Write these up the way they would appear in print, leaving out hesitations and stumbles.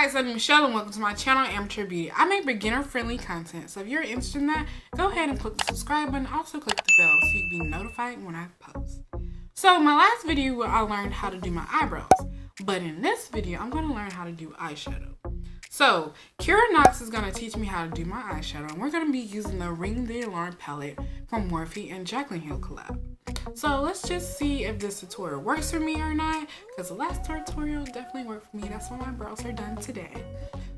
guys, I'm Michelle and welcome to my channel, Amateur Beauty. I make beginner friendly content, so if you're interested in that, go ahead and click the subscribe button. Also click the bell so you can be notified when I post. So my last video I learned how to do my eyebrows, but in this video I'm going to learn how to do eyeshadow. So KYRA KNOX is going to teach me how to do my eyeshadow, and we're going to be using the Ring the Alarm palette from Morphe X Jaclyn Hill collab. So let's just see if this tutorial works for me or not, because the last tutorial definitely worked for me. That's why my brows are done today.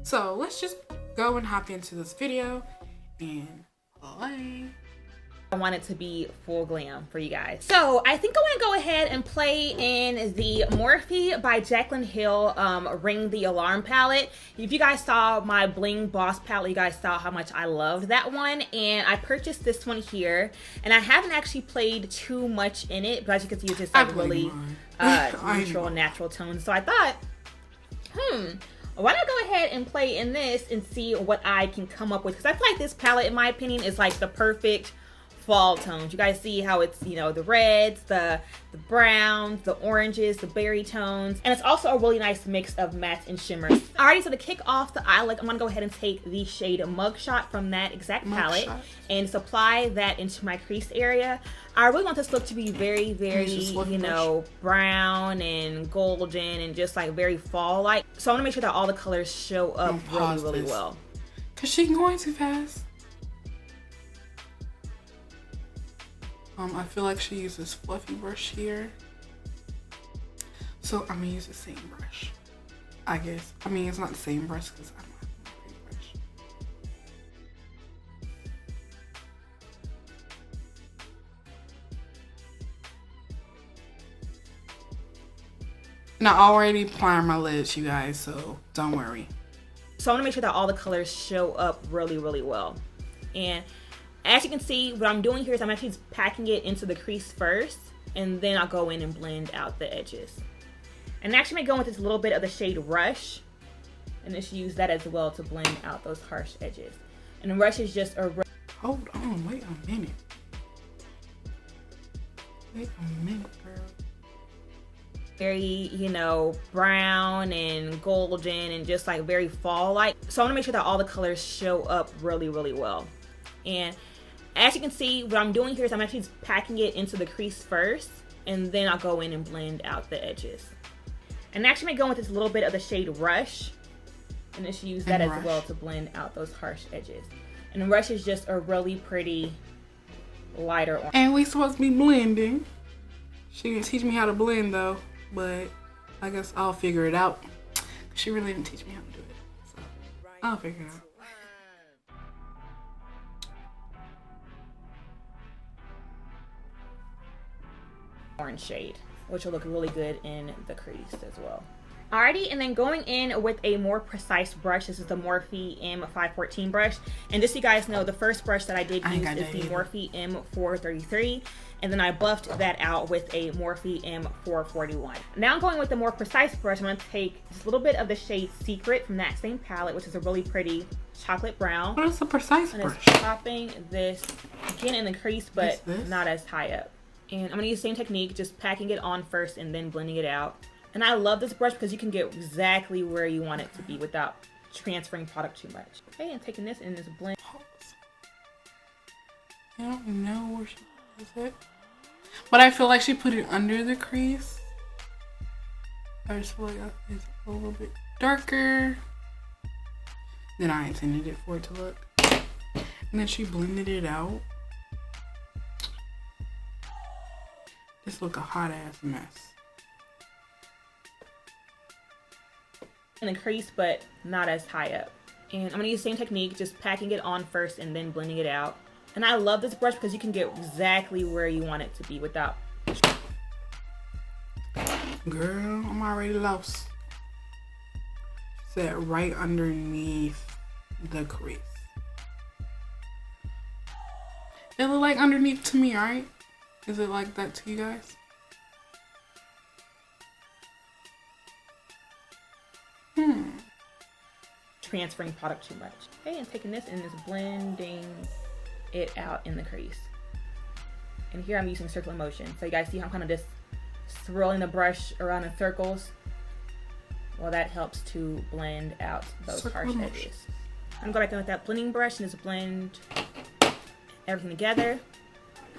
So let's just go and hop into this video and play. I want it to be full glam for you guys. So I think I want to go ahead and play in the Morphe by Jaclyn Hill Ring the Alarm palette. If you guys saw my Bling Boss palette, you guys saw how much I loved that one. And I purchased this one here. And I haven't actually played too much in it, but as you can see, it's just like really neutral and natural tones. So I thought, why not go ahead and play in this and see what I can come up with? Because I feel like this palette, in my opinion, is like the perfect fall tones. You guys see how it's, you know, the reds, the browns, the oranges, the berry tones, and it's also a really nice mix of mattes and shimmers. Alrighty, so to kick off the eye look, I'm gonna go ahead and take the shade Mugshot from that exact palette and just apply that into my crease area. I really want this look to be very, you know, brown and golden and just like very fall-like. So I want to make sure that all the colors show up really well. Cause she's going too fast. I feel like she uses this fluffy brush here. So I'm gonna use the same brush, I guess. I mean, it's not the same brush because I don't have my pretty brush. And I already primed my lids, you guys, so don't worry. So I want to make sure that all the colors show up really well. And as you can see, what I'm doing here is I'm actually just packing it into the crease first, and then I'll go in and blend out the edges. And actually I'm going with this little bit of the shade Rush, and just use that as well to blend out those harsh edges. And the Rush is just a... Hold on, wait a minute. Wait a minute, girl. Very, you know, brown and golden and just like very fall-like. So I want to make sure that all the colors show up really well. And as you can see, what I'm doing here is I'm actually just packing it into the crease first, and then I'll go in and blend out the edges. And actually I'm going with this little bit of the shade Rush, and just use that as well to blend out those harsh edges. And the Rush is just a really pretty lighter orange. And we supposed to be blending. She didn't teach me how to blend though, but I guess I'll figure it out. She really didn't teach me how to do it, so I'll figure it out. Orange shade, which will look really good in the crease as well. Alrighty, and then going in with a more precise brush. This is the Morphe M514 brush, and just so you guys know, the first brush that I did use is the Morphe M433, and then I buffed that out with a Morphe M441. Now I'm going with the more precise brush. I'm going to take just a little bit of the shade Secret from that same palette, which is a really pretty chocolate brown. What is the precise brush? And it's popping this again in the crease, but not as high up. And I'm going to use the same technique, just packing it on first and then blending it out. And I love this brush because you can get exactly where you want it to be without transferring product too much. Okay, and taking this and this blend. I don't know where she is it. But I feel like she put it under the crease. I just feel like it's a little bit darker than I intended it for it to look. And then she blended it out. This look a hot ass mess. In the crease, but not as high up. And I'm gonna use the same technique, just packing it on first and then blending it out. And I love this brush because you can get exactly where you want it to be without. Girl, I'm already lost. Set right underneath the crease. It look like underneath to me, right? Is it like that to you guys? Transferring product too much. Okay, and taking this and just blending it out in the crease. And here I'm using circular motion. So you guys see how I'm kind of just swirling the brush around in circles. Well, that helps to blend out those Circle harsh motion. edges. I'm going to go back in with that blending brush and just blend everything together.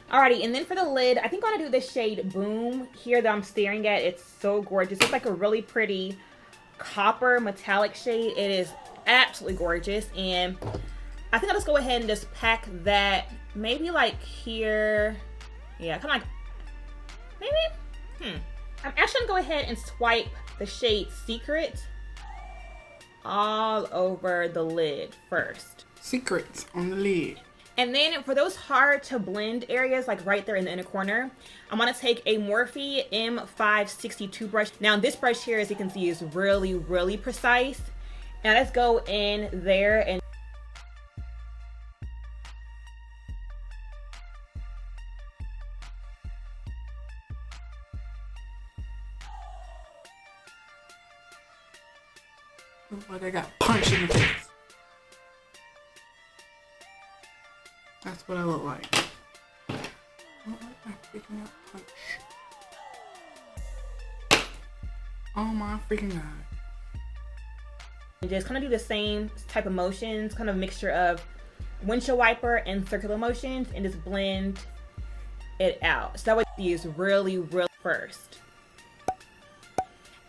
Alrighty, and then for the lid, I think I want to do the shade Boom here that I'm staring at. It's so gorgeous. It's like a really pretty copper metallic shade. It is absolutely gorgeous, and I think I'll just go ahead and just pack that maybe like here. Yeah, kind of like maybe. I'm actually gonna go ahead and swipe the shade Secret all over the lid first. Secrets on the lid. And then for those hard to blend areas, like right there in the inner corner, I'm gonna take a Morphe M562 brush. Now this brush here, as you can see, is really, really precise. Now let's go in there and look like I got punched in the face. That's what I look like. I look like I'm freaking out punch. Oh my freaking god. and just kind of do the same type of motions, kind of mixture of windshield wiper and circular motions, and just blend it out. So that way you use really, really first.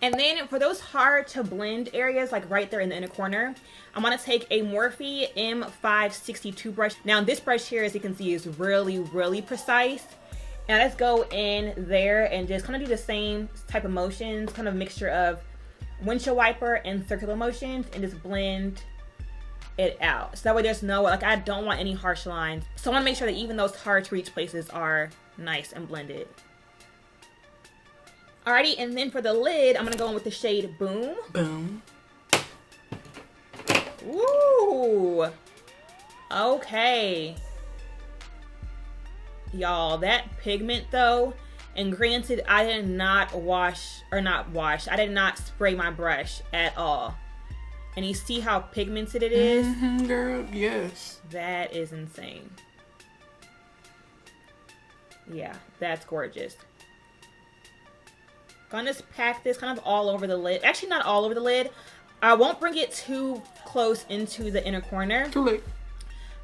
And then for those hard to blend areas, like right there in the inner corner, I'm gonna take a Morphe M562 brush. Now this brush here, as you can see, is really, really precise. Now let's go in there and just kind of do the same type of motions, kind of mixture of windshield wiper and circular motions, and just blend it out. So that way there's no, like, I don't want any harsh lines. So I wanna make sure that even those hard to reach places are nice and blended. Alrighty, and then for the lid, I'm gonna go in with the shade Boom. Boom. Ooh. Okay. Y'all, that pigment though, and granted, I did not I did not spray my brush at all. And you see how pigmented it is? Mm-hmm, girl, yes. That is insane. Yeah, that's gorgeous. Gonna just pack this kind of all over the lid. Actually, not all over the lid. I won't bring it too close into the inner corner. Too late.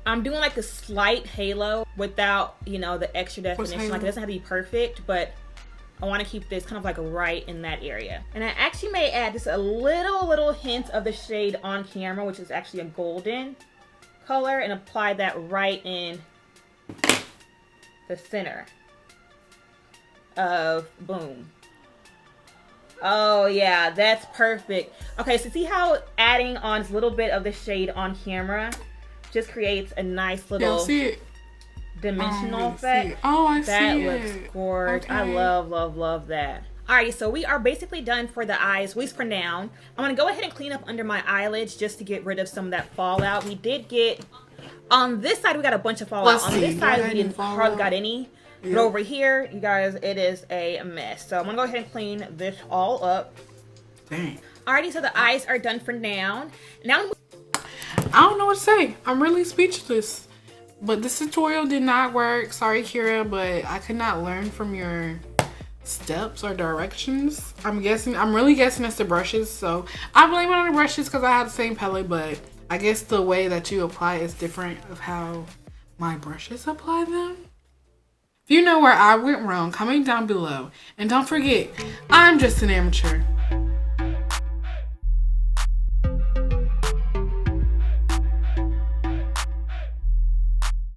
I'm doing like a slight halo without, you know, the extra definition. Like, it doesn't have to be perfect, but I want to keep this kind of like right in that area. And I actually may add just a little hint of the shade On Camera, which is actually a golden color, and apply that right in the center of Boom. Oh yeah, that's perfect. Okay, so see how adding on a little bit of the shade On Camera just creates a nice little dimensional effect. Oh, I see it. That looks gorgeous. Okay. I love that. Alrighty, so we are basically done for the eyes, at least for now. I'm gonna go ahead and clean up under my eyelids just to get rid of some of that fallout. We did get, on this side we got a bunch of fallout. On this side we hardly got any. Yep. But over here, you guys, it is a mess. So I'm gonna go ahead and clean this all up. Dang. Alrighty, so the eyes are done for now. Now I don't know what to say. I'm really speechless. But this tutorial did not work. Sorry, Kira, but I could not learn from your steps or directions. I'm really guessing it's the brushes. So I blame it on the brushes because I have the same palette, but I guess the way that you apply is different of how my brushes apply them. If you know where I went wrong, comment down below. And don't forget, I'm just an amateur.